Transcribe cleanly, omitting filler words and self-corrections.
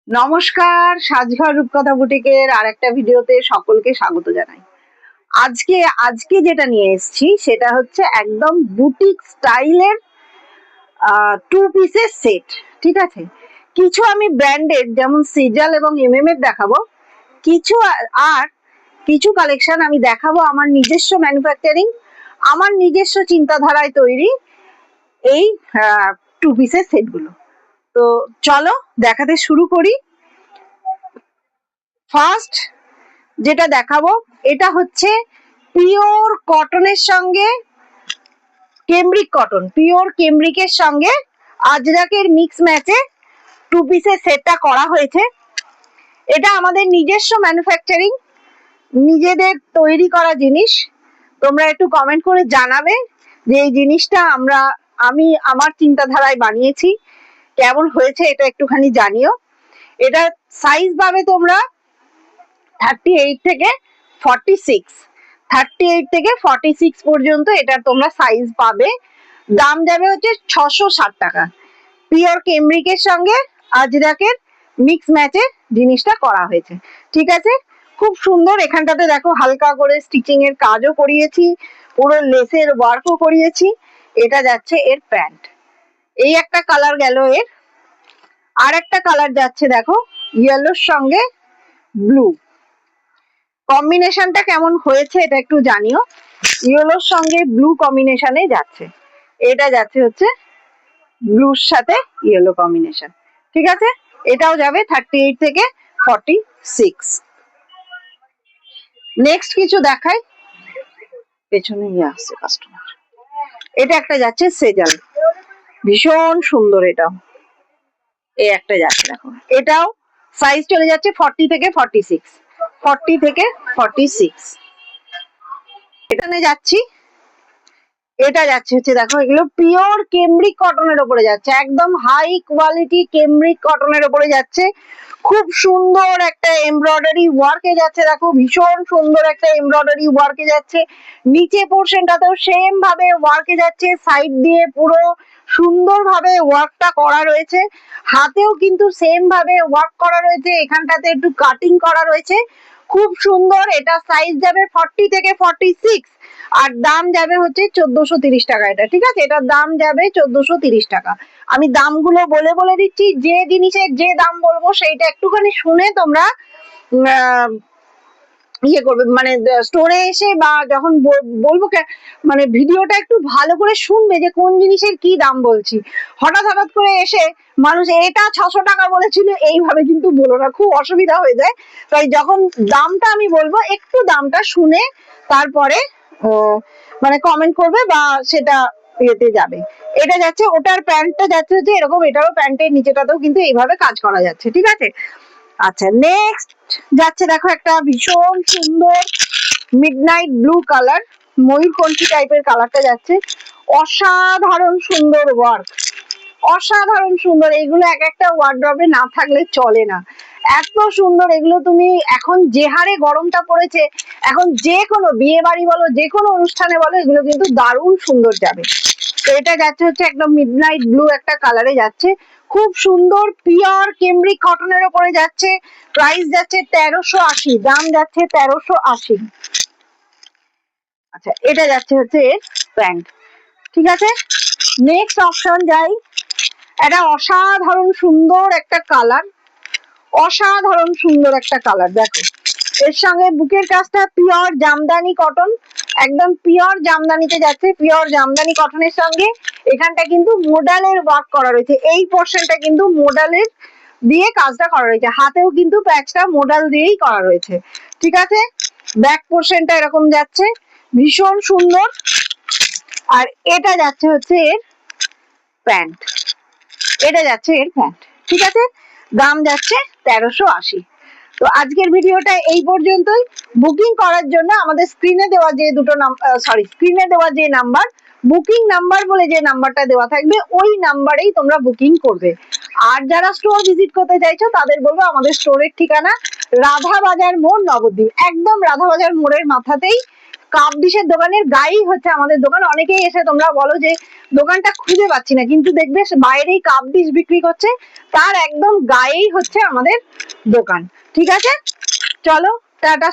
নমস্কার, সাজঘর রূপকথা বুটিকের আরেকটা ভিডিওতে সকলকে স্বাগত জানাই। আজকে যেটা নিয়ে এসেছি সেটা হচ্ছে একদম বুটিক স্টাইলের টু পিসের সেট। ঠিক আছে, কিছু আমি ব্র্যান্ডেড যেমন সিজাল এবং এমএম এর দেখাবো, কিছু কালেকশন আমি দেখাবো আমার নিজস্ব ম্যানুফ্যাকচারিং, আমার নিজস্ব চিন্তাধারায় তৈরি এই টু পিসের সেটগুলো। তো চলো দেখাতে শুরু করি। ফার্স্ট যেটা দেখাবো এটা হচ্ছে পিওর কটনের সঙ্গে কেমব্রিক কটন, পিওর কেমব্রিকের সঙ্গে আজরাকের মিক্স ম্যাচে টু পিসের সেটটা করা হয়েছে। এটা আমাদের নিজস্ব ম্যানুফ্যাকচারিং, নিজেদের তৈরি করা জিনিস। তোমরা একটু কমেন্ট করে জানাবে যে এই জিনিসটা আমি আমার চিন্তাধারায় বানিয়েছি, কেমন হয়েছে এটা একটুখানি জানিও। এটা সাইজ পাবে তোমরা 38 থেকে 46, 38 থেকে 46 পর্যন্ত এটা তোমরা সাইজ পাবে। দাম যাবে হচ্ছে 660 টাকা। পিওর কেমব্রিকের সঙ্গে আজরাকের মিক্স ম্যাচে জিনিসটা করা হয়েছে। ঠিক আছে, খুব সুন্দর। এখানটাতে দেখো হালকা করে স্টিচিং এর কাজও করিয়েছি, পুরো লেসের ওয়ার্কও করিয়েছি। এটা যাচ্ছে এর প্যান্ট, এই একটা কালার গেল। এর আর একটা কালার যাচ্ছে দেখো ইয়েলোর সঙ্গে ব্লু। কম্বিনেশনটা কেমন হয়েছে এটা একটু জানিও। ইয়েলোর সঙ্গে ব্লু কম্বিনেশনে যাচ্ছে, এটা যাচ্ছে হচ্ছে ব্লুর সাথে ইয়েলো কম্বিনেশন। ঠিক আছে, এটাও যাবে 38 থেকে 46। নেক্সট কিছু দেখাই, পেছনে নিয়ে আসছে কাস্টমার। এটা একটা যাচ্ছে সেজাল, ভীষণ সুন্দর। এটাও এই একটা যাচ্ছে দেখো, এটাও সাইজ চলে যাচ্ছে 40 থেকে 46, 40 থেকে 46। এখানে যাচ্ছি, এটা যাচ্ছে হচ্ছে দেখো, এগুলো পিওর কেমব্রিক কটনের উপরে যাচ্ছে, একদম হাই কোয়ালিটি কেমব্রিক কটনের উপরে যাচ্ছে। খুব সুন্দর একটা এমব্রয়ডারি ওয়ার্কে যাচ্ছে, দেখো ভীষণ সুন্দর একটা এমব্রয়ডারি ওয়ার্কে যাচ্ছে। নিচে পোর্শনটাতেও সেম ভাবে ওয়ার্কে যাচ্ছে, সাইড দিয়ে পুরো সুন্দরভাবে ওয়ার্কটা করা রয়েছে। হাতেও কিন্তু সেম ভাবে ওয়ার্ক করা রয়েছে, এখানটাতে একটু কাটিং করা রয়েছে, খুব সুন্দর। এটা সাইজ যাবে 40 থেকে 46 আর দাম যাবে হচ্ছে 1430 টাকা। এটা ঠিক আছে, এটার দাম যাবে 1430 টাকা। আমি দামগুলো বলে বলে দিচ্ছি, যে জিনিসের যে দাম বলবো সেইটা একটুখানি শুনে তোমরা ইয়ে করবে, মানে স্টোরে এসে বা যখন বলবো মানে ভিডিওটা একটু ভালো করে শুনবে যে কোন জিনিসের কি দাম বলছি। হঠাৎ করে এসে মানুষ এটা 600 টাকা বলেছিল এইভাবে কিন্তু বলো না, খুব অসুবিধা হয়ে যায়। তাই যখন দামটা আমি বলবো একটু দামটা শুনে তারপরে মানে কমেন্ট করবে বা সেটা ইয়েতে যাবে। এটা যাচ্ছে, ওটার প্যান্টটা যাচ্ছে হচ্ছে এরকম, এটারও প্যান্টের নিচেটাতেও কিন্তু এইভাবে কাজ করা যাচ্ছে। ঠিক আছে, আচ্ছা নেক্সট যাচ্ছে দেখো একটা ভীষণ সুন্দর মিডনাইট ব্লু কালার, ময়ূরকণ্ঠী টাইপের কালারটা যাচ্ছে। অসাধারণ সুন্দর ওয়ার্ক, অসাধারণ সুন্দর। এগুলো এক একটা ওয়ার্ড্রবে না থাকলে চলে না, এত সুন্দর এগুলো। তুমি এখন যে হারে গরমটা পড়েছে, এখন যে কোনো বিয়ে বাড়ি বলো, যে কোনো অনুষ্ঠানে বলো, এগুলো কিন্তু দারুণ সুন্দর যাবে। তো এটা যাচ্ছে হচ্ছে একদম মিডনাইট ব্লু একটা কালারে যাচ্ছে, খুব সুন্দর পিওর কেমব্রিক কটনের উপরে যাচ্ছে। প্রাইস যাচ্ছে 1380, দাম যাচ্ছে 1380। আচ্ছা, এটা যাচ্ছে হচ্ছে প্যান্ট। ঠিক আছে, নেক্সট অপশন যাই। এটা অসাধারণ সুন্দর একটা কালার, অসাধারণ সুন্দর একটা কালার। দেখো এর সঙ্গে বুকের কাজটা পিওর জামদানি কটন, একদম পিওর জামদানিতে যাচ্ছে, পিওর জামদানি কটনের সঙ্গে এখানটা কিন্তু মোডালের ওয়ার্ক করা রয়েছে। এই পোর্শনটা কিন্তু মোডালের দিয়ে কাজটা করা রয়েছে, হাতেও কিন্তু প্যাচটা মোডাল দিয়েই করা রয়েছে। ঠিক আছে, ব্যাক পোর্শনটা এরকম যাচ্ছে, ভীষণ সুন্দর। আর এটা যাচ্ছে হচ্ছে এর প্যান্ট, এটা যাচ্ছে এর প্যান্ট। ঠিক আছে, দাম যাচ্ছে 1380। তো আজকের ভিডিওটা এই পর্যন্তই। বুকিং করার জন্য আমাদের স্ক্রিনে দেওয়া যে স্ক্রিনে দেওয়া যে নাম্বার, বুকিং নাম্বার বলে যে নাম্বারটা দেওয়া থাকবে, ওই নাম্বারেই তোমরা বুকিং করবে। আর যারা স্টোর ভিজিট করতে চাইছো তাদের বলবো আমাদের স্টোরের ঠিকানা রাধা বাজার মোড়, নবদ্বীপ, একদম রাধা বাজার মোড়ের মাথাতেই কাপ ডিশের দোকানের গায়েই হচ্ছে আমাদের দোকান। অনেকেই এসে তোমরা বলো যে দোকানটা খুঁজে পাচ্ছি না, কিন্তু দেখবে বাইরেই কাপ ডিশ বিক্রি করছে, তার একদম গায়েই হচ্ছে আমাদের দোকান। ঠিক আছে, চলো টাটা।